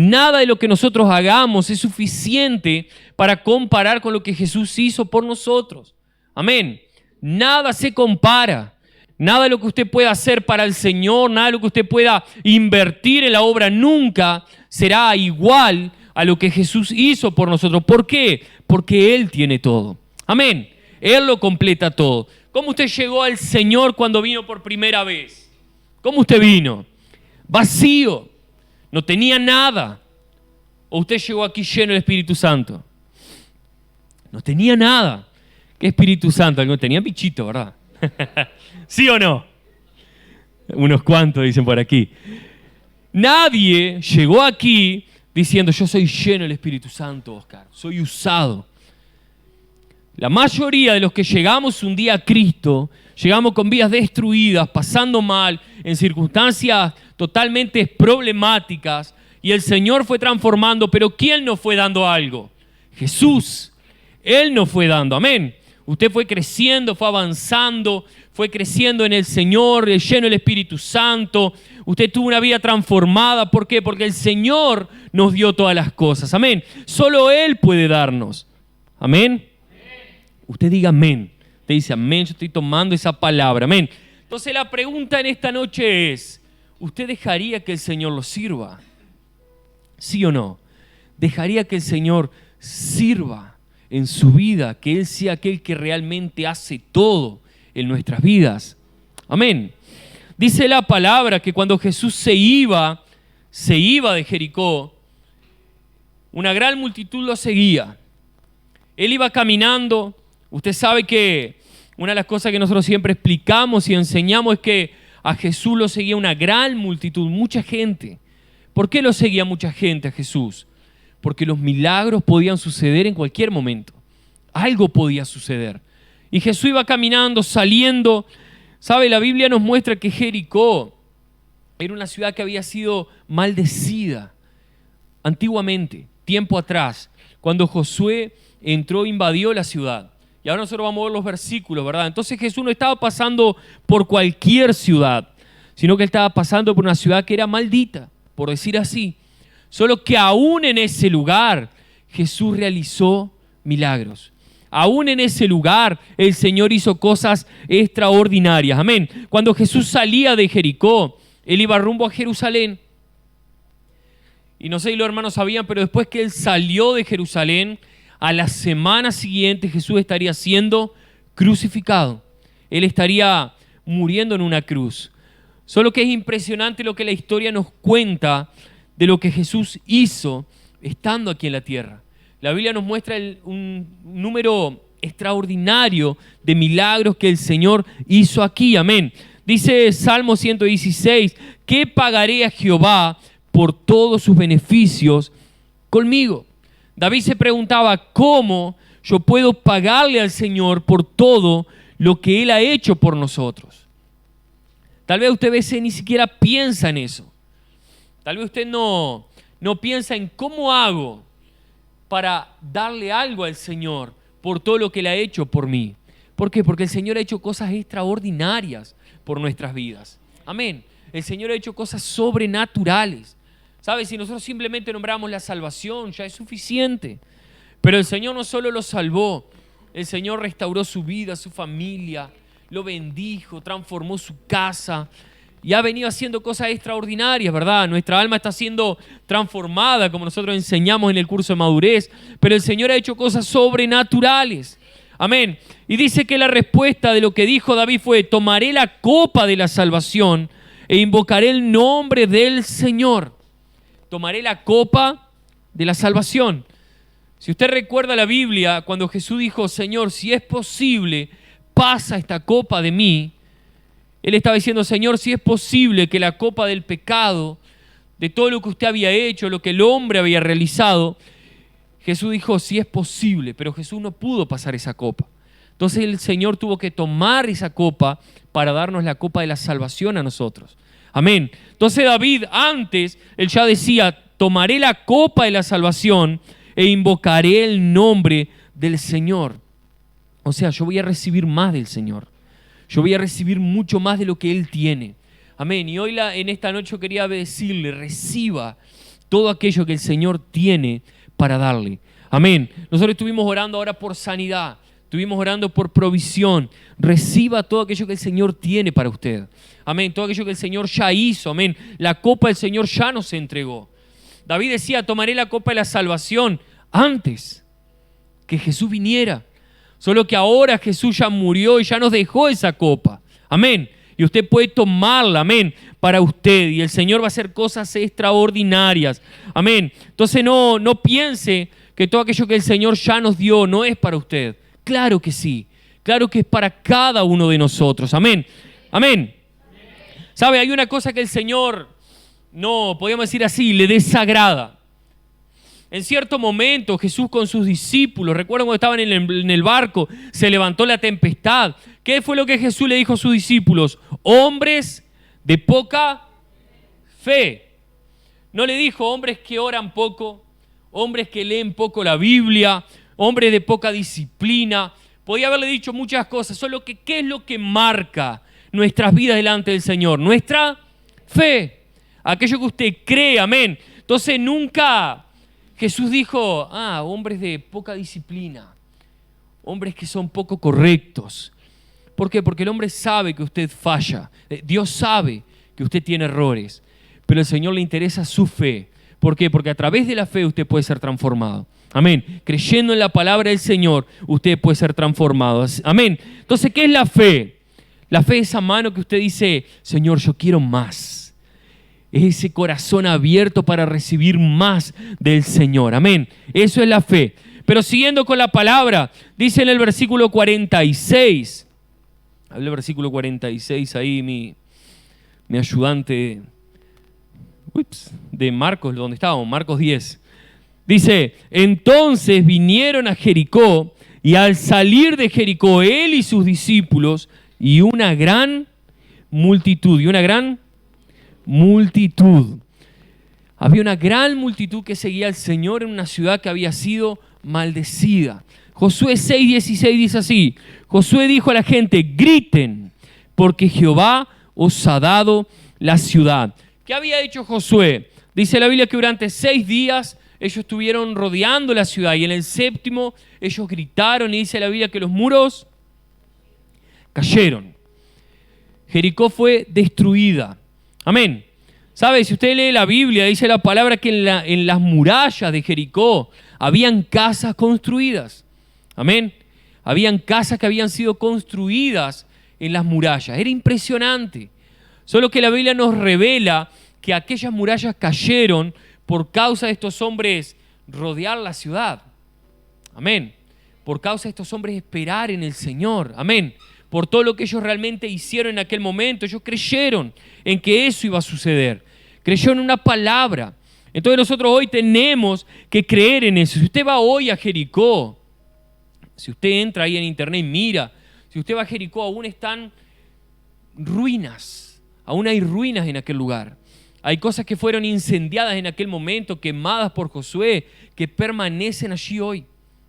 Nada de lo que nosotros hagamos es suficiente para comparar con lo que Jesús hizo por nosotros. Amén. Nada se compara. Nada de lo que usted pueda hacer para el Señor, nada de lo que usted pueda invertir en la obra nunca será igual a lo que Jesús hizo por nosotros. ¿Por qué? Porque Él tiene todo. Amén. Él lo completa todo. ¿Cómo usted llegó al Señor cuando vino por primera vez? ¿Cómo usted vino? Vacío. No tenía nada. ¿O usted llegó aquí lleno del Espíritu Santo? No tenía nada. ¿Qué Espíritu Santo? No tenía bichito, ¿verdad? ¿Sí o no? Unos cuantos dicen por aquí. Nadie llegó aquí diciendo, yo soy lleno del Espíritu Santo, Oscar. Soy usado. La mayoría de los que llegamos un día a Cristo, llegamos con vidas destruidas, pasando mal, en circunstancias totalmente problemáticas, y el Señor fue transformando, pero ¿quién nos fue dando algo? Jesús. Él nos fue dando, amén. Usted fue creciendo, fue avanzando, fue creciendo en el Señor, lleno del Espíritu Santo. Usted tuvo una vida transformada. ¿Por qué? Porque el Señor nos dio todas las cosas, amén. Solo Él puede darnos, amén. Usted diga amén. Usted dice amén, yo estoy tomando esa palabra, amén. Entonces la pregunta en esta noche es, ¿usted dejaría que el Señor lo sirva? ¿Sí o no? ¿Dejaría que el Señor sirva en su vida? Que Él sea aquel que realmente hace todo en nuestras vidas. Amén. Dice la palabra que cuando Jesús se iba de Jericó, una gran multitud lo seguía. Él iba caminando. Usted sabe que una de las cosas que nosotros siempre explicamos y enseñamos es que a Jesús lo seguía una gran multitud, mucha gente. ¿Por qué lo seguía mucha gente a Jesús? Porque los milagros podían suceder en cualquier momento. Algo podía suceder. Y Jesús iba caminando, saliendo. ¿Sabe? La Biblia nos muestra que Jericó era una ciudad que había sido maldecida antiguamente, tiempo atrás, cuando Josué entró e invadió la ciudad. Y ahora nosotros vamos a ver los versículos, ¿verdad? Entonces Jesús no estaba pasando por cualquier ciudad, sino que Él estaba pasando por una ciudad que era maldita, por decir así. Solo que aún en ese lugar Jesús realizó milagros. Aún en ese lugar el Señor hizo cosas extraordinarias. Amén. Cuando Jesús salía de Jericó, Él iba rumbo a Jerusalén. Y no sé si los hermanos sabían, pero después que Él salió de Jerusalén, a la semana siguiente Jesús estaría siendo crucificado. Él estaría muriendo en una cruz. Solo que es impresionante lo que la historia nos cuenta de lo que Jesús hizo estando aquí en la tierra. La Biblia nos muestra un número extraordinario de milagros que el Señor hizo aquí. Amén. Dice Salmo 116, ¿qué pagaré a Jehová por todos sus beneficios conmigo? David se preguntaba, ¿cómo yo puedo pagarle al Señor por todo lo que Él ha hecho por nosotros? Tal vez usted a veces ni siquiera piensa en eso. Tal vez usted no piensa en cómo hago para darle algo al Señor por todo lo que Él ha hecho por mí. ¿Por qué? Porque el Señor ha hecho cosas extraordinarias por nuestras vidas. Amén. El Señor ha hecho cosas sobrenaturales. ¿Sabes? Si nosotros simplemente nombramos la salvación, ya es suficiente. Pero el Señor no solo lo salvó, el Señor restauró su vida, su familia, lo bendijo, transformó su casa y ha venido haciendo cosas extraordinarias, ¿verdad? Nuestra alma está siendo transformada, como nosotros enseñamos en el curso de madurez, pero el Señor ha hecho cosas sobrenaturales. Amén. Y dice que la respuesta de lo que dijo David fue, tomaré la copa de la salvación e invocaré el nombre del Señor. Tomaré la copa de la salvación. Si usted recuerda la Biblia, cuando Jesús dijo, Señor, si es posible, pasa esta copa de mí. Él estaba diciendo, Señor, si es posible que la copa del pecado, de todo lo que usted había hecho, lo que el hombre había realizado, Jesús dijo, si es posible, pero Jesús no pudo pasar esa copa. Entonces el Señor tuvo que tomar esa copa para darnos la copa de la salvación a nosotros. Amén. Entonces David antes, él ya decía, tomaré la copa de la salvación e invocaré el nombre del Señor. O sea, yo voy a recibir más del Señor. Yo voy a recibir mucho más de lo que Él tiene. Amén. Y hoy en esta noche yo quería decirle, reciba todo aquello que el Señor tiene para darle. Amén. Nosotros estuvimos orando ahora por sanidad, estuvimos orando por provisión. Reciba todo aquello que el Señor tiene para usted. Amén. Todo aquello que el Señor ya hizo. Amén. La copa del Señor ya nos entregó. David decía, tomaré la copa de la salvación antes que Jesús viniera. Solo que ahora Jesús ya murió y ya nos dejó esa copa. Amén. Y usted puede tomarla, amén, para usted. Y el Señor va a hacer cosas extraordinarias. Amén. Entonces no piense que todo aquello que el Señor ya nos dio no es para usted. Claro que sí. Claro que es para cada uno de nosotros. Amén. Amén. ¿Sabe? Hay una cosa que el Señor, no, podríamos decir así, le desagrada. En cierto momento Jesús con sus discípulos, recuerdan cuando estaban en el barco, se levantó la tempestad. ¿Qué fue lo que Jesús le dijo a sus discípulos? Hombres de poca fe. No le dijo hombres que oran poco, hombres que leen poco la Biblia, hombres de poca disciplina. Podía haberle dicho muchas cosas, solo que ¿qué es lo que marca nuestras vidas delante del Señor? Nuestra fe, aquello que usted cree, amén. Entonces nunca Jesús dijo, hombres de poca disciplina, hombres que son poco correctos. ¿Por qué? Porque el hombre sabe que usted falla, Dios sabe que usted tiene errores, pero al Señor le interesa su fe. ¿Por qué? Porque a través de la fe usted puede ser transformado. Amén. Creyendo en la palabra del Señor, usted puede ser transformado. Amén. Entonces, ¿qué es la fe? La fe es esa mano que usted dice, Señor, yo quiero más. Es ese corazón abierto para recibir más del Señor. Amén. Eso es la fe. Pero siguiendo con la palabra, dice en el versículo 46. Habla el versículo 46 ahí, mi ayudante de Marcos, donde estábamos, Marcos 10. Dice, entonces vinieron a Jericó y al salir de Jericó él y sus discípulos y una gran multitud. Había una gran multitud que seguía al Señor en una ciudad que había sido maldecida. Josué 6:16 dice así, Josué dijo a la gente, griten, porque Jehová os ha dado la ciudad. ¿Qué había hecho Josué? Dice la Biblia que durante 6 días ellos estuvieron rodeando la ciudad y en el 7º ellos gritaron y dice la Biblia que los muros cayeron. Jericó fue destruida. Amén. ¿Sabe? Si usted lee la Biblia, dice la palabra que en las murallas de Jericó habían casas construidas. Amén. Habían casas que habían sido construidas en las murallas. Era impresionante. Solo que la Biblia nos revela que aquellas murallas cayeron por causa de estos hombres rodear la ciudad. Amén. Por causa de estos hombres esperar en el Señor. Amén. Por todo lo que ellos realmente hicieron en aquel momento. Ellos creyeron en que eso iba a suceder. Creyeron en una palabra. Entonces nosotros hoy tenemos que creer en eso. Si usted va hoy a Jericó, si usted entra ahí en internet y mira, si usted va a Jericó, aún están ruinas. Aún hay ruinas en aquel lugar. Hay cosas que fueron incendiadas en aquel momento, quemadas por Josué, que permanecen allí hoy.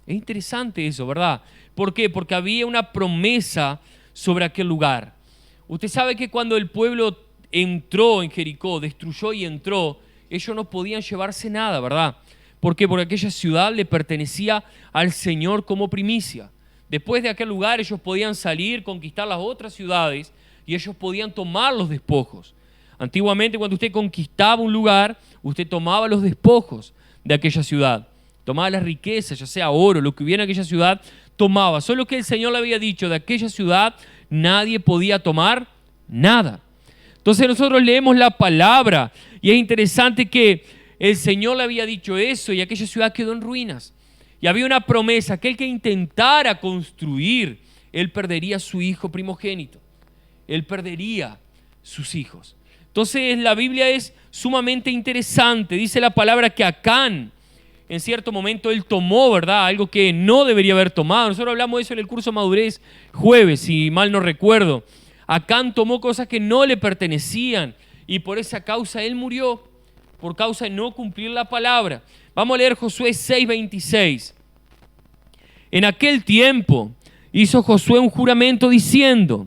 Es interesante eso, ¿verdad? ¿Por qué? Porque había una promesa sobre aquel lugar. Usted sabe que cuando el pueblo entró en Jericó, destruyó y entró, ellos no podían llevarse nada, ¿verdad? ¿Por qué? Porque aquella ciudad le pertenecía al Señor como primicia. Después de aquel lugar ellos podían salir, conquistar las otras ciudades y ellos podían tomar los despojos. Antiguamente, cuando usted conquistaba un lugar, usted tomaba los despojos de aquella ciudad. Tomaba las riquezas, ya sea oro, lo que hubiera en aquella ciudad, tomaba. Solo que el Señor le había dicho, de aquella ciudad nadie podía tomar nada. Entonces nosotros leemos la palabra y es interesante que el Señor le había dicho eso y aquella ciudad quedó en ruinas. Y había una promesa, aquel que intentara construir, él perdería a su hijo primogénito. Él perdería sus hijos. Entonces la Biblia es sumamente interesante. Dice la palabra que Acán, en cierto momento él tomó, ¿verdad?, algo que no debería haber tomado. Nosotros hablamos de eso en el curso Madurez jueves, si mal no recuerdo. Acán tomó cosas que no le pertenecían y por esa causa él murió, por causa de no cumplir la palabra. Vamos a leer Josué 6:26. En aquel tiempo hizo Josué un juramento diciendo: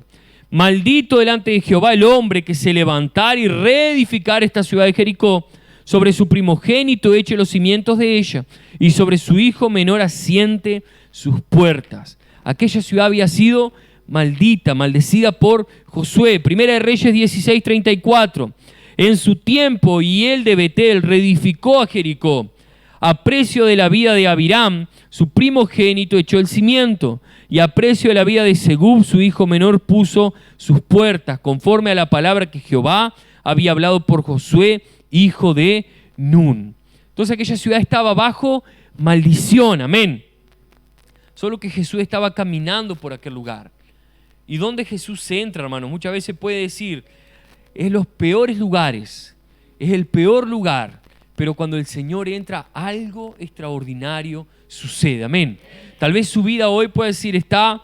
maldito delante de Jehová el hombre que se levantara y reedificara esta ciudad de Jericó, sobre su primogénito eche los cimientos de ella, y sobre su hijo menor asiente sus puertas. Aquella ciudad había sido maldecida por Josué. Primera de Reyes 16:34. En su tiempo, Hiel de Betel reedificó a Jericó. A precio de la vida de Abiram, su primogénito echó el cimiento, y a precio de la vida de Segub, su hijo menor, puso sus puertas, conforme a la palabra que Jehová había hablado por Josué, hijo de Nun. Entonces aquella ciudad estaba bajo maldición, amén. Solo que Jesús estaba caminando por aquel lugar. ¿Y dónde Jesús entra, hermanos? Muchas veces puede decir, es los peores lugares, es el peor lugar, pero cuando el Señor entra, algo extraordinario sucede, amén. Tal vez su vida hoy puede decir, está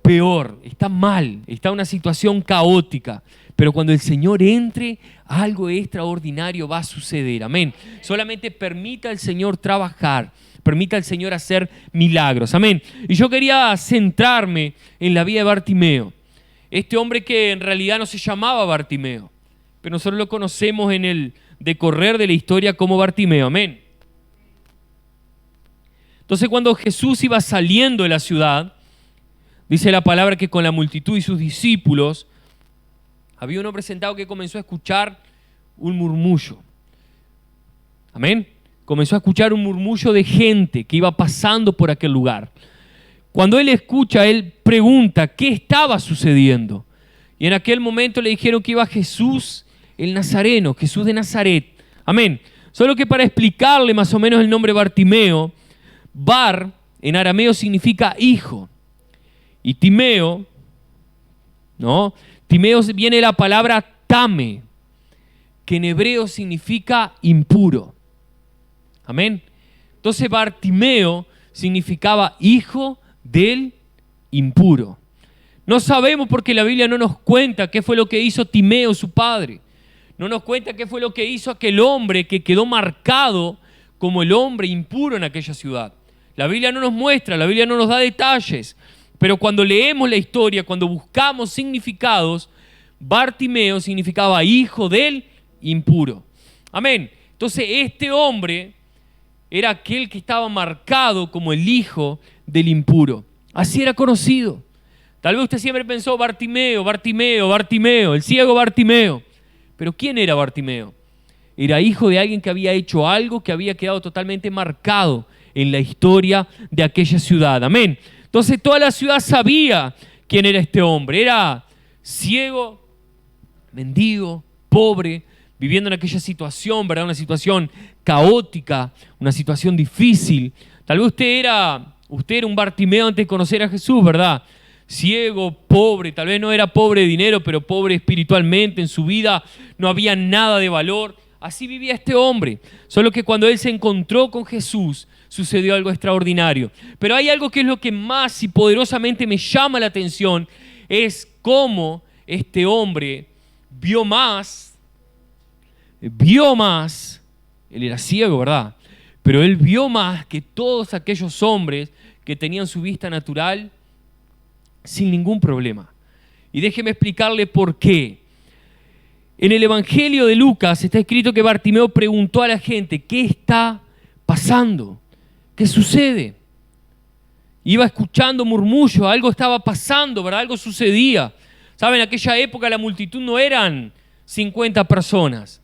peor, está mal, está en una situación caótica, pero cuando el Señor entre, algo extraordinario va a suceder, amén. Solamente permita al Señor trabajar, permita al Señor hacer milagros, amén. Y yo quería centrarme en la vida de Bartimeo, este hombre que en realidad no se llamaba Bartimeo, pero nosotros lo conocemos en el decorrer de la historia como Bartimeo, amén. Entonces cuando Jesús iba saliendo de la ciudad, dice la palabra que con la multitud y sus discípulos, había un hombre sentado que comenzó a escuchar un murmullo. Amén. Comenzó a escuchar un murmullo de gente que iba pasando por aquel lugar. Cuando él escucha, él pregunta qué estaba sucediendo. Y en aquel momento le dijeron que iba Jesús el Nazareno, Jesús de Nazaret. Amén. Solo que para explicarle más o menos el nombre Bartimeo, Bar en arameo significa hijo. Y Timeo, ¿no? Timeo viene de la palabra tame, que en hebreo significa impuro. Amén. Entonces Bartimeo significaba hijo del impuro. No sabemos porque la Biblia no nos cuenta qué fue lo que hizo Timeo, su padre. No nos cuenta qué fue lo que hizo aquel hombre que quedó marcado como el hombre impuro en aquella ciudad. La Biblia no nos muestra, la Biblia no nos da detalles. Pero cuando leemos la historia, cuando buscamos significados, Bartimeo significaba hijo del impuro. Amén. Entonces este hombre era aquel que estaba marcado como el hijo del impuro. Así era conocido. Tal vez usted siempre pensó Bartimeo, Bartimeo, Bartimeo, el ciego Bartimeo. Pero ¿quién era Bartimeo? Era hijo de alguien que había hecho algo que había quedado totalmente marcado en la historia de aquella ciudad. Amén. Entonces toda la ciudad sabía quién era este hombre. Era ciego, mendigo, pobre, viviendo en aquella situación, ¿verdad? Una situación caótica, una situación difícil. Tal vez usted era un Bartimeo antes de conocer a Jesús, ¿verdad? Ciego, pobre, tal vez no era pobre de dinero, pero pobre espiritualmente, en su vida no había nada de valor. Así vivía este hombre, solo que cuando él se encontró con Jesús, sucedió algo extraordinario. Pero hay algo que es lo que más y poderosamente me llama la atención, es cómo este hombre vio más, él era ciego, ¿verdad? Pero él vio más que todos aquellos hombres que tenían su vista natural sin ningún problema. Y déjeme explicarle por qué. En el Evangelio de Lucas está escrito que Bartimeo preguntó a la gente, ¿qué está pasando? ¿Qué sucede? Iba escuchando murmullos, algo estaba pasando, ¿verdad? Algo sucedía. ¿Saben? En aquella época la multitud no eran 50 personas,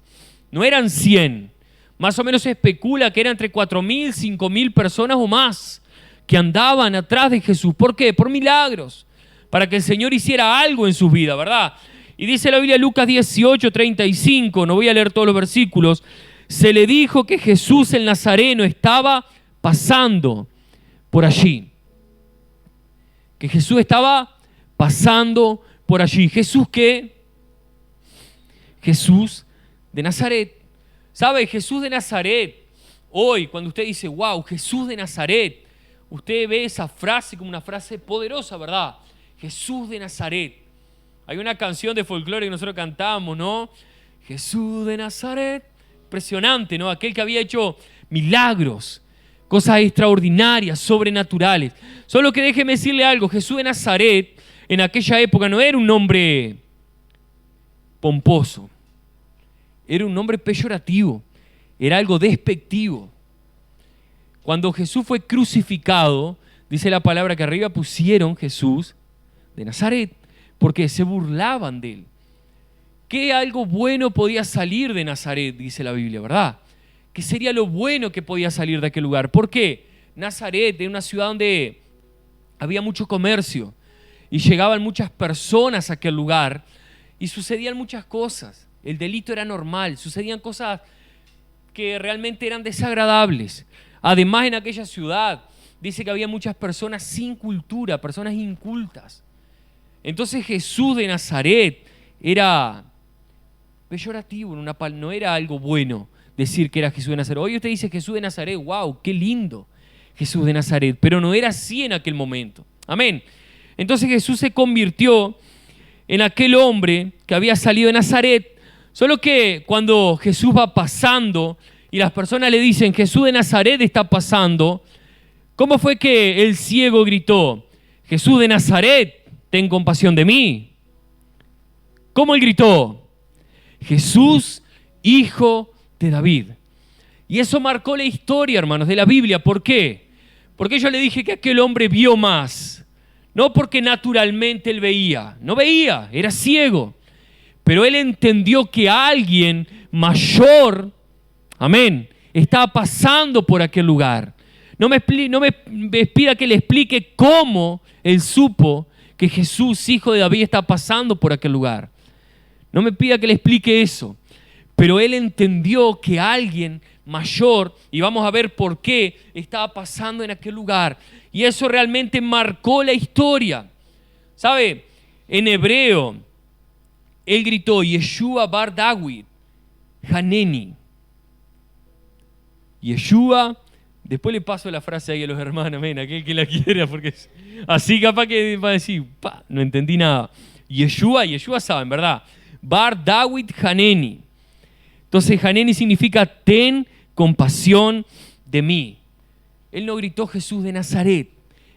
no eran 100. Más o menos se especula que eran entre 4.000, 5.000 personas o más que andaban atrás de Jesús. ¿Por qué? Por milagros, para que el Señor hiciera algo en sus vidas, ¿verdad? Y dice la Biblia, Lucas 18:35, no voy a leer todos los versículos, se le dijo que Jesús el Nazareno estaba pasando por allí. Que Jesús estaba pasando por allí. ¿Jesús qué? Jesús de Nazaret. ¿Sabe? Jesús de Nazaret. Hoy, cuando usted dice, wow, Jesús de Nazaret, usted ve esa frase como una frase poderosa, ¿verdad? Jesús de Nazaret. Hay una canción de folclore que nosotros cantamos, ¿no? Jesús de Nazaret. Impresionante, ¿no? Aquel que había hecho milagros, cosas extraordinarias, sobrenaturales. Solo que déjeme decirle algo, Jesús de Nazaret en aquella época no era un nombre pomposo, era un nombre peyorativo. era algo despectivo. Cuando Jesús fue crucificado, dice la palabra que arriba pusieron Jesús de Nazaret, porque se burlaban de él. ¿Qué algo bueno podía salir de Nazaret? Dice la Biblia, ¿verdad? ¿Qué sería lo bueno que podía salir de aquel lugar? ¿Por qué? Nazaret era una ciudad donde había mucho comercio y llegaban muchas personas a aquel lugar y sucedían muchas cosas. El delito era normal, sucedían cosas que realmente eran desagradables. Además, en aquella ciudad dice que había muchas personas sin cultura, personas incultas. Entonces Jesús de Nazaret era peyorativo, no era algo bueno decir que era Jesús de Nazaret. Hoy usted dice Jesús de Nazaret, wow, qué lindo Jesús de Nazaret, pero no era así en aquel momento. Amén. Entonces Jesús se convirtió en aquel hombre que había salido de Nazaret, solo que cuando Jesús va pasando y las personas le dicen Jesús de Nazaret está pasando, ¿cómo fue que el ciego gritó? Jesús de Nazaret, ten compasión de mí. ¿Cómo él gritó? Jesús, hijo de David. Y eso marcó la historia, hermanos, de la Biblia. ¿Por qué? Porque yo le dije que aquel hombre vio más. No porque naturalmente él veía. No veía, era ciego. Pero él entendió que alguien mayor, amén, estaba pasando por aquel lugar. No me pida que le explique cómo él supo que Jesús, hijo de David, está pasando por aquel lugar. No me pida que le explique eso. Pero él entendió que alguien mayor, y vamos a ver por qué, estaba pasando en aquel lugar. Y eso realmente marcó la historia. ¿Sabe? En hebreo, él gritó, Yeshua bar David, Haneni. Yeshua, después le paso la frase ahí a los hermanos, amén, aquel que la quiera, porque así capaz que va a decir, no entendí nada. Yeshua saben, ¿verdad? Bar David Haneni. Entonces Haneni significa ten compasión de mí. Él no gritó Jesús de Nazaret,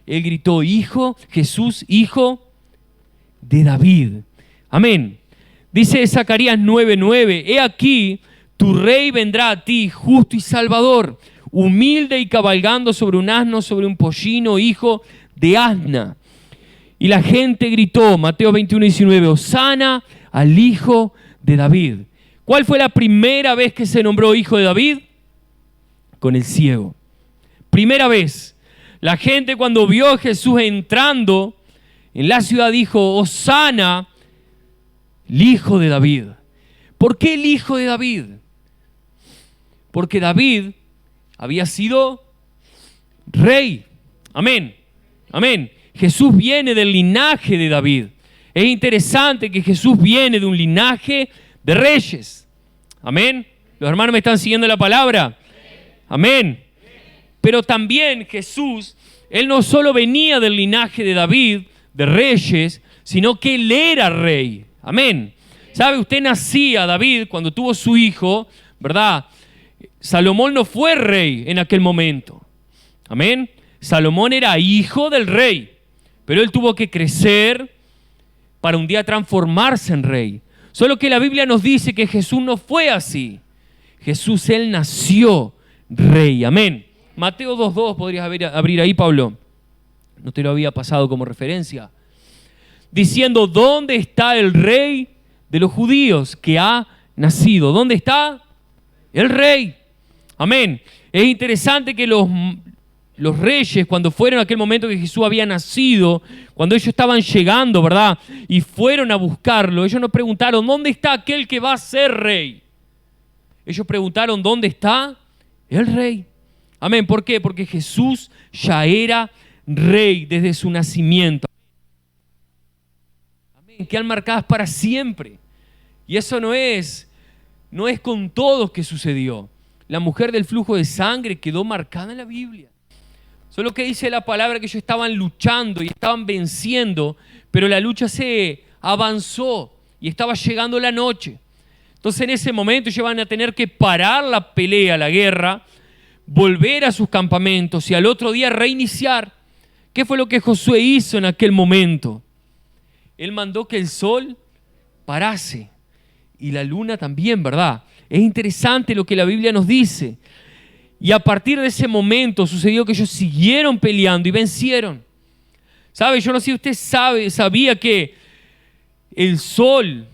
él gritó Jesús, hijo de David. Amén. Dice Zacarías 9:9, he aquí, tu rey vendrá a ti, justo y salvador, humilde y cabalgando sobre un asno, sobre un pollino, hijo de asna. Y la gente gritó, Mateo 21:19, Hosana al hijo de David. ¿Cuál fue la primera vez que se nombró hijo de David? Con el ciego. Primera vez. La gente cuando vio a Jesús entrando en la ciudad dijo, Hosana, el hijo de David. ¿Por qué el hijo de David? Porque David había sido rey. Amén. Amén. Jesús viene del linaje de David. Es interesante que Jesús viene de un linaje de reyes. Amén. ¿Los hermanos me están siguiendo la palabra? Amén. Pero también Jesús, él no solo venía del linaje de David, de reyes, sino que él era rey. Amén. ¿Sabe? Usted nacía, David, cuando tuvo su hijo, ¿verdad? Salomón no fue rey en aquel momento. Amén. Salomón era hijo del rey, pero él tuvo que crecer para un día transformarse en rey. Solo que la Biblia nos dice que Jesús no fue así. Jesús, él nació rey. Amén. Mateo 2:2, podrías abrir ahí, Pablo. No te lo había pasado como referencia. Diciendo, ¿dónde está el rey de los judíos que ha nacido? ¿Dónde está? El rey. Amén. Es interesante que los reyes, cuando fueron a aquel momento que Jesús había nacido, cuando ellos estaban llegando, ¿verdad? Y fueron a buscarlo, ellos no preguntaron, ¿dónde está aquel que va a ser rey? Ellos preguntaron, ¿dónde está el rey? Amén. ¿Por qué? Porque Jesús ya era rey desde su nacimiento. Amén. Quedan marcadas para siempre. Y eso no es con todos que sucedió. La mujer del flujo de sangre quedó marcada en la Biblia. Solo que dice la palabra que ellos estaban luchando y estaban venciendo, pero la lucha se avanzó y estaba llegando la noche. Entonces en ese momento ellos van a tener que parar la pelea, la guerra, volver a sus campamentos y al otro día reiniciar. ¿Qué fue lo que Josué hizo en aquel momento? Él mandó que el sol parase y la luna también, ¿verdad? Es interesante lo que la Biblia nos dice. Y a partir de ese momento sucedió que ellos siguieron peleando y vencieron. ¿Sabe? Yo no sé si usted sabía que el Sol,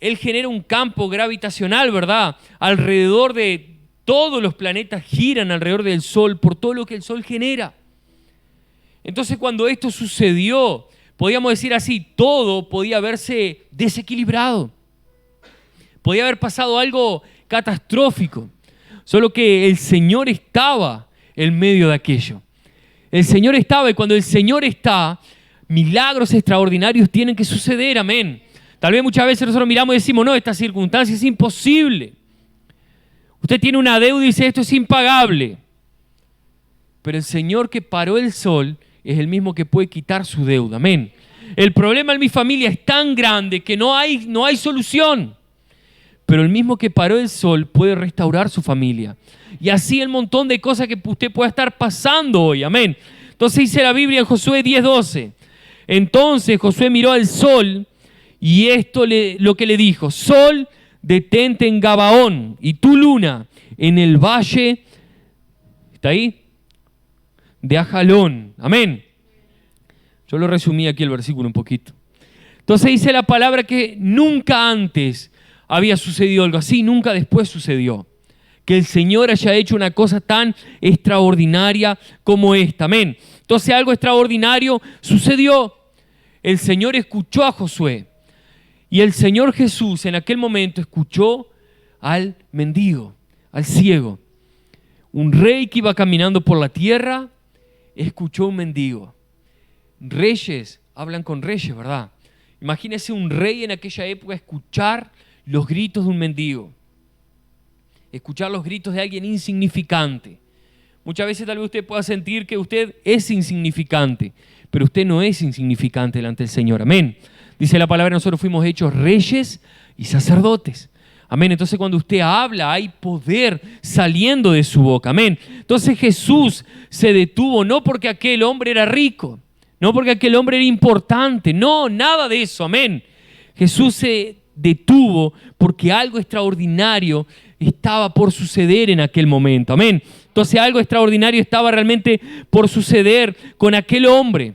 él genera un campo gravitacional, ¿verdad? Alrededor de todos los planetas giran alrededor del Sol por todo lo que el Sol genera. Entonces, cuando esto sucedió, podíamos decir así, todo podía haberse desequilibrado. Podía haber pasado algo catastrófico. Solo que el Señor estaba en medio de aquello. El Señor estaba, y cuando el Señor está, milagros extraordinarios tienen que suceder, amén. Tal vez muchas veces nosotros miramos y decimos, no, esta circunstancia es imposible. Usted tiene una deuda y dice, esto es impagable. Pero el Señor que paró el sol es el mismo que puede quitar su deuda, amén. El problema en mi familia es tan grande que no hay solución. Pero el mismo que paró el sol puede restaurar su familia. Y así el montón de cosas que usted pueda estar pasando hoy, amén. Entonces dice la Biblia en Josué 10:12. Entonces Josué miró al sol y lo que le dijo: Sol, detente en Gabaón, y tu luna en el valle, ¿está ahí?, de Ajalón. Amén. Yo lo resumí aquí el versículo un poquito. Entonces dice la palabra que nunca antes había sucedido algo así, nunca después sucedió. Que el Señor haya hecho una cosa tan extraordinaria como esta. Amén. Entonces algo extraordinario sucedió. El Señor escuchó a Josué. Y el Señor Jesús en aquel momento escuchó al mendigo, al ciego. Un rey que iba caminando por la tierra escuchó un mendigo. Reyes hablan con reyes, ¿verdad? Imagínese un rey en aquella época escuchar los gritos de un mendigo. Escuchar los gritos de alguien insignificante. Muchas veces tal vez usted pueda sentir que usted es insignificante, pero usted no es insignificante delante del Señor. Amén. Dice la palabra, nosotros fuimos hechos reyes y sacerdotes. Amén. Entonces cuando usted habla hay poder saliendo de su boca. Amén. Entonces Jesús se detuvo no porque aquel hombre era rico, no porque aquel hombre era importante, no, nada de eso. Amén. Jesús se detuvo porque algo extraordinario estaba por suceder en aquel momento. Amén. Entonces algo extraordinario estaba realmente por suceder con aquel hombre.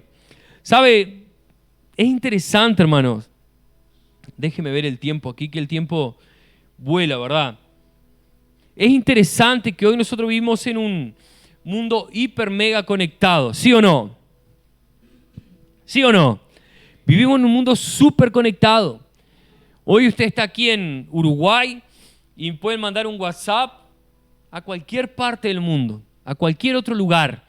¿Sabe? Es interesante, hermanos. Déjeme ver el tiempo aquí, que el tiempo vuela, ¿verdad? Es interesante que hoy nosotros vivimos en un mundo hiper mega conectado, ¿sí o no? ¿Sí o no? Vivimos en un mundo súper conectado. Hoy usted está aquí en Uruguay y pueden mandar un WhatsApp a cualquier parte del mundo, a cualquier otro lugar.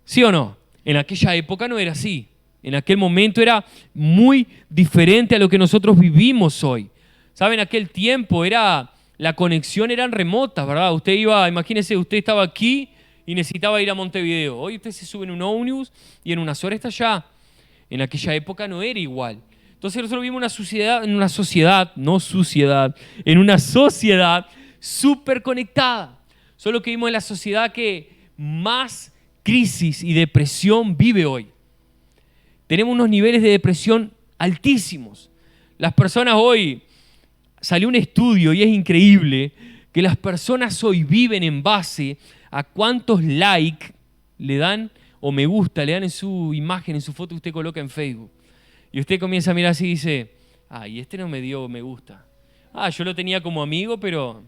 ¿Sí o no? En aquella época no era así. En aquel momento era muy diferente a lo que nosotros vivimos hoy. ¿Saben? En aquel tiempo la conexión era remota, ¿verdad? Usted iba, imagínese, usted estaba aquí y necesitaba ir a Montevideo. Hoy usted se sube en un ómnibus y en unas horas está allá. En aquella época no era igual. Entonces nosotros vivimos en una sociedad súper conectada. Solo que vivimos en la sociedad que más crisis y depresión vive hoy. Tenemos unos niveles de depresión altísimos. Las personas hoy, salió un estudio y es increíble que las personas hoy viven en base a cuántos likes le dan o me gusta, le dan en su imagen, en su foto que usted coloca en Facebook. Y usted comienza a mirar así y dice, ay, este no me dio me gusta. Yo lo tenía como amigo, pero...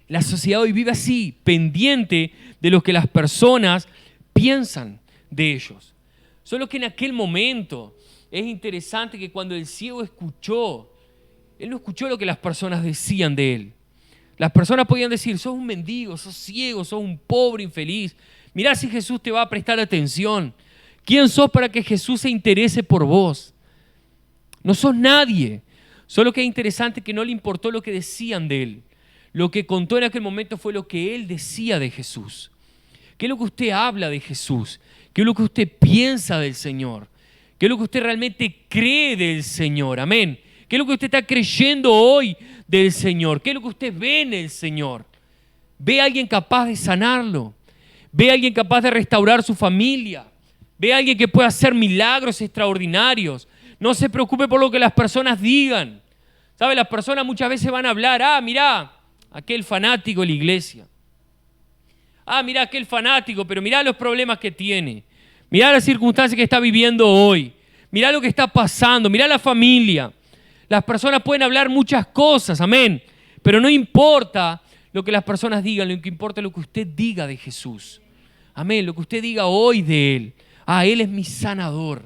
La sociedad hoy vive así, pendiente de lo que las personas piensan de ellos. Solo que en aquel momento es interesante que cuando el ciego escuchó, él no escuchó lo que las personas decían de él. Las personas podían decir, sos un mendigo, sos ciego, sos un pobre infeliz. Mirá si Jesús te va a prestar atención. ¿Quién sos para que Jesús se interese por vos? No sos nadie. Solo que es interesante que no le importó lo que decían de él. Lo que contó en aquel momento fue lo que él decía de Jesús. ¿Qué es lo que usted habla de Jesús? ¿Qué es lo que usted piensa del Señor? ¿Qué es lo que usted realmente cree del Señor? Amén. ¿Qué es lo que usted está creyendo hoy del Señor? ¿Qué es lo que usted ve en el Señor? ¿Ve a alguien capaz de sanarlo? ¿Ve a alguien capaz de restaurar su familia? ¿Ve a alguien que pueda hacer milagros extraordinarios? No se preocupe por lo que las personas digan. ¿Sabe? Las personas muchas veces van a hablar, mirá, aquel fanático de la iglesia. Mirá aquel fanático, pero mirá los problemas que tiene. Mirá las circunstancias que está viviendo hoy. Mirá lo que está pasando, mirá la familia. Las personas pueden hablar muchas cosas, amén. Pero no importa lo que las personas digan, lo que importa es lo que usted diga de Jesús. Amén, lo que usted diga hoy de Él. Él es mi sanador.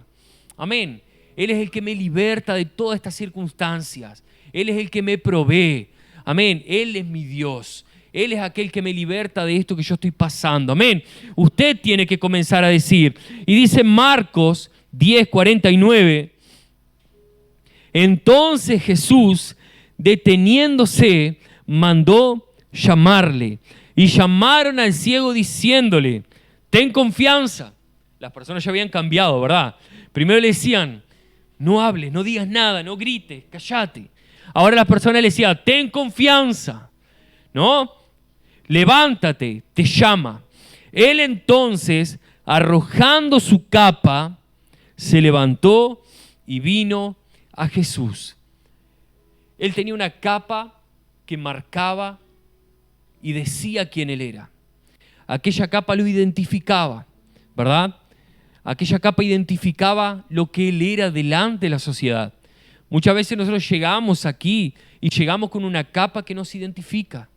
Amén. Él es el que me liberta de todas estas circunstancias. Él es el que me provee. Amén. Él es mi Dios. Él es aquel que me liberta de esto que yo estoy pasando. Amén. Usted tiene que comenzar a decir. Y dice Marcos 10:49. Entonces Jesús, deteniéndose, mandó llamarle. Y llamaron al ciego diciéndole, ten confianza. Las personas ya habían cambiado, ¿verdad? Primero le decían, no hables, no digas nada, no grites, cállate. Ahora las personas le decían, ten confianza, ¿no? Levántate, te llama. Él entonces, arrojando su capa, se levantó y vino a Jesús. Él tenía una capa que marcaba y decía quién él era. Aquella capa lo identificaba, ¿verdad? Aquella capa identificaba lo que él era delante de la sociedad. Muchas veces nosotros llegamos aquí y llegamos con una capa que nos identifica.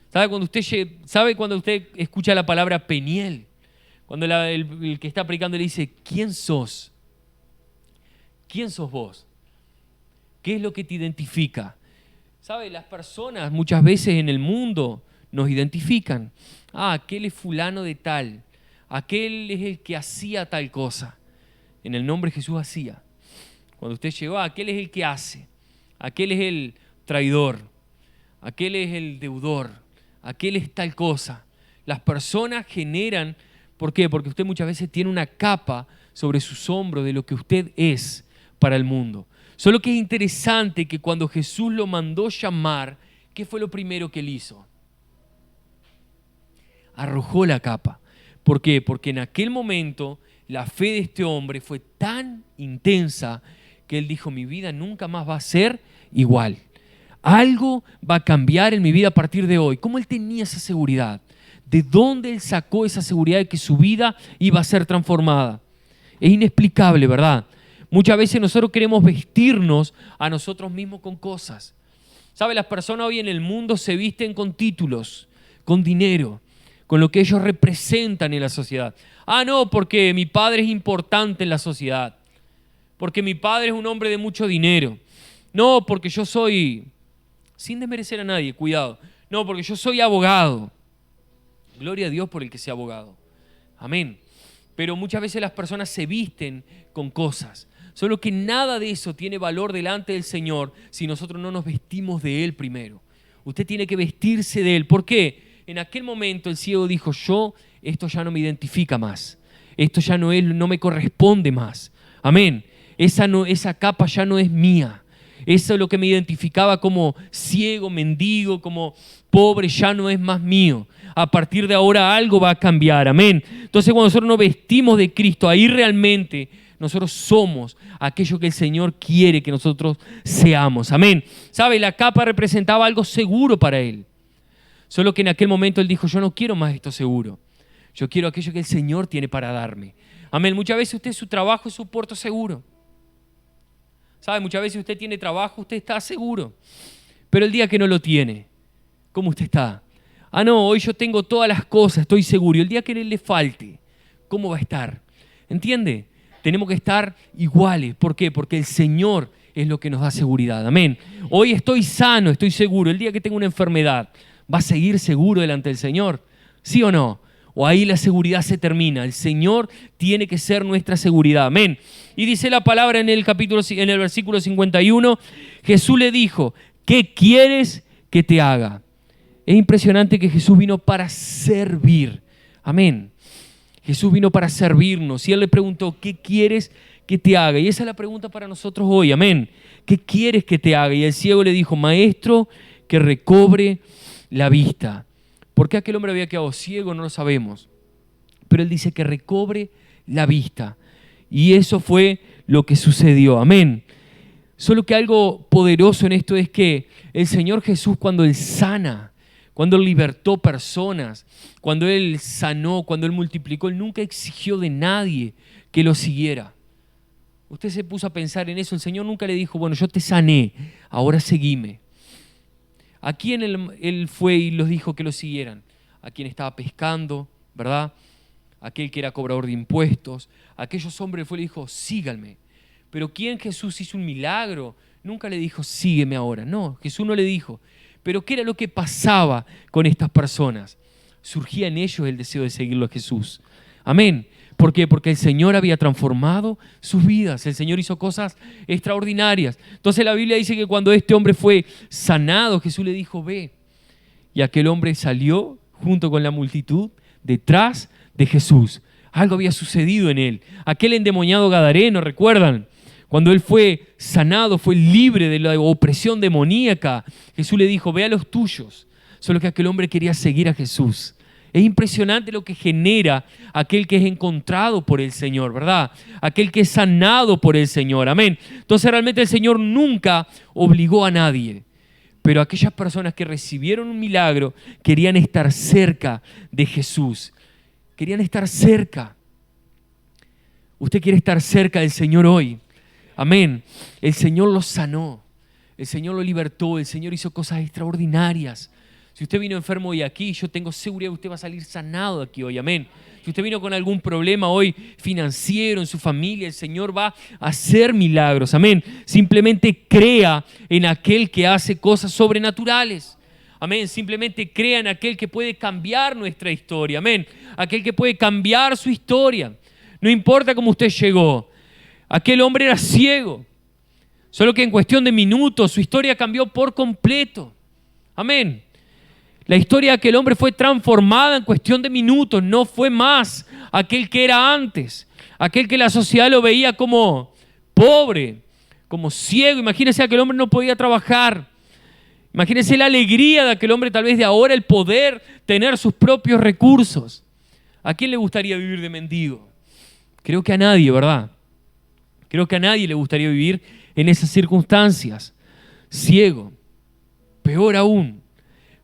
¿Sabe cuando usted escucha la palabra Peniel? Cuando el que está predicando le dice, ¿quién sos? ¿Quién sos vos? ¿Qué es lo que te identifica? ¿Sabe? Las personas muchas veces en el mundo nos identifican. Aquel es fulano de tal. Aquel es el que hacía tal cosa. En el nombre de Jesús hacía. Cuando usted llegó, aquel es el que hace. Aquel es el traidor. Aquel es el deudor. Aquel es tal cosa. Las personas generan, ¿por qué? Porque usted muchas veces tiene una capa sobre sus hombros de lo que usted es para el mundo. Solo que es interesante que cuando Jesús lo mandó llamar, ¿qué fue lo primero que él hizo? Arrojó la capa. ¿Por qué? Porque en aquel momento la fe de este hombre fue tan intensa que él dijo, mi vida nunca más va a ser igual. Algo va a cambiar en mi vida a partir de hoy. ¿Cómo él tenía esa seguridad? ¿De dónde él sacó esa seguridad de que su vida iba a ser transformada? Es inexplicable, ¿verdad? Muchas veces nosotros queremos vestirnos a nosotros mismos con cosas. ¿Sabe? Las personas hoy en el mundo se visten con títulos, con dinero, con lo que ellos representan en la sociedad. No, porque mi padre es importante en la sociedad. Porque mi padre es un hombre de mucho dinero. No, porque yo soy, sin desmerecer a nadie, cuidado. No, porque yo soy abogado. Gloria a Dios por el que sea abogado. Amén. Pero muchas veces las personas se visten con cosas. Solo que nada de eso tiene valor delante del Señor si nosotros no nos vestimos de Él primero. Usted tiene que vestirse de Él. ¿Por qué? En aquel momento el ciego dijo, esto ya no me identifica más. Esto ya no me corresponde más. Amén. Esa capa ya no es mía. Eso es lo que me identificaba como ciego, mendigo, como pobre, ya no es más mío. A partir de ahora algo va a cambiar. Amén. Entonces cuando nosotros nos vestimos de Cristo, ahí realmente nosotros somos aquello que el Señor quiere que nosotros seamos. Amén. ¿Sabe? La capa representaba algo seguro para él. Solo que en aquel momento él dijo, yo no quiero más esto seguro. Yo quiero aquello que el Señor tiene para darme. Amén. Muchas veces usted, su trabajo es su puerto seguro. ¿Sabe? Muchas veces usted tiene trabajo, usted está seguro. Pero el día que no lo tiene, ¿cómo usted está? No, hoy yo tengo todas las cosas, estoy seguro. Y el día que le falte, ¿cómo va a estar? ¿Entiende? Tenemos que estar iguales. ¿Por qué? Porque el Señor es lo que nos da seguridad. Amén. Hoy estoy sano, estoy seguro. El día que tengo una enfermedad, ¿va a seguir seguro delante del Señor? ¿Sí o no? O ahí la seguridad se termina. El Señor tiene que ser nuestra seguridad. Amén. Y dice la palabra en el versículo 51, Jesús le dijo, ¿qué quieres que te haga? Es impresionante que Jesús vino para servir. Amén. Jesús vino para servirnos. Y Él le preguntó, ¿qué quieres que te haga? Y esa es la pregunta para nosotros hoy. Amén. ¿Qué quieres que te haga? Y el ciego le dijo, Maestro, que recobre la vista. ¿Por qué aquel hombre había quedado ciego? No lo sabemos. Pero él dice que recobre la vista. Y eso fue lo que sucedió. Amén. Solo que algo poderoso en esto es que el Señor Jesús, cuando Él sana, cuando Él libertó personas, cuando Él sanó, cuando Él multiplicó, Él nunca exigió de nadie que lo siguiera. Usted se puso a pensar en eso. El Señor nunca le dijo, bueno, yo te sané, ahora seguime. ¿A quién él fue y los dijo que lo siguieran? A quien estaba pescando, ¿verdad? Aquel que era cobrador de impuestos. A aquellos hombres fue y le dijo, síganme. Pero ¿quién Jesús hizo un milagro? Nunca le dijo, sígueme ahora. No, Jesús no le dijo. Pero ¿qué era lo que pasaba con estas personas? Surgía en ellos el deseo de seguirlo a Jesús. Amén. ¿Por qué? Porque el Señor había transformado sus vidas. El Señor hizo cosas extraordinarias. Entonces la Biblia dice que cuando este hombre fue sanado, Jesús le dijo, ve. Y aquel hombre salió junto con la multitud detrás de Jesús. Algo había sucedido en él. Aquel endemoniado gadareno, ¿recuerdan? Cuando él fue sanado, fue libre de la opresión demoníaca, Jesús le dijo, ve a los tuyos. Solo que aquel hombre quería seguir a Jesús. Es impresionante lo que genera aquel que es encontrado por el Señor, ¿verdad? Aquel que es sanado por el Señor, amén. Entonces realmente el Señor nunca obligó a nadie. Pero aquellas personas que recibieron un milagro querían estar cerca de Jesús. Querían estar cerca. Usted quiere estar cerca del Señor hoy. Amén. El Señor lo sanó. El Señor lo libertó. El Señor hizo cosas extraordinarias. Si usted vino enfermo hoy aquí, yo tengo seguridad que usted va a salir sanado aquí hoy. Amén. Si usted vino con algún problema hoy financiero en su familia, el Señor va a hacer milagros. Amén. Simplemente crea en aquel que hace cosas sobrenaturales. Amén. Simplemente crea en aquel que puede cambiar nuestra historia. Amén. Aquel que puede cambiar su historia. No importa cómo usted llegó. Aquel hombre era ciego. Solo que en cuestión de minutos su historia cambió por completo. Amén. La historia de aquel hombre fue transformada en cuestión de minutos. No fue más aquel que era antes. Aquel que la sociedad lo veía como pobre, como ciego. Imagínese, aquel hombre no podía trabajar. Imagínese la alegría de aquel hombre, tal vez de ahora, el poder tener sus propios recursos. ¿A quién le gustaría vivir de mendigo? Creo que a nadie, ¿verdad? Creo que a nadie le gustaría vivir en esas circunstancias. Ciego. Peor aún.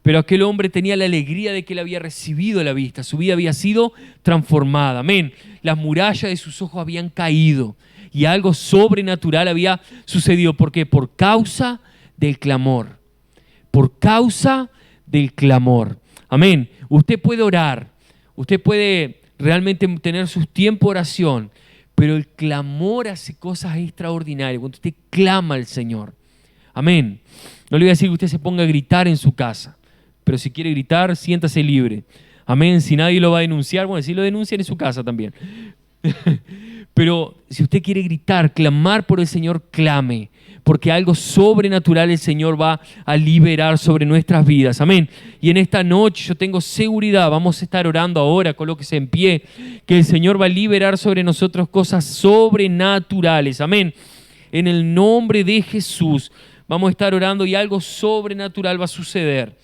Pero aquel hombre tenía la alegría de que él había recibido la vista. Su vida había sido transformada. Amén. Las murallas de sus ojos habían caído. Y algo sobrenatural había sucedido. ¿Por qué? Por causa del clamor. Por causa del clamor. Amén. Usted puede orar. Usted puede realmente tener sus tiempos de oración. Pero el clamor hace cosas extraordinarias. Cuando usted clama al Señor. Amén. No le voy a decir que usted se ponga a gritar en su casa. Pero si quiere gritar, siéntase libre. Amén. Si nadie lo va a denunciar, bueno, si lo denuncian en su casa también. Pero si usted quiere gritar, clamar por el Señor, clame. Porque algo sobrenatural el Señor va a liberar sobre nuestras vidas. Amén. Y en esta noche yo tengo seguridad, vamos a estar orando ahora, colóquese en pie, que el Señor va a liberar sobre nosotros cosas sobrenaturales. Amén. En el nombre de Jesús vamos a estar orando y algo sobrenatural va a suceder.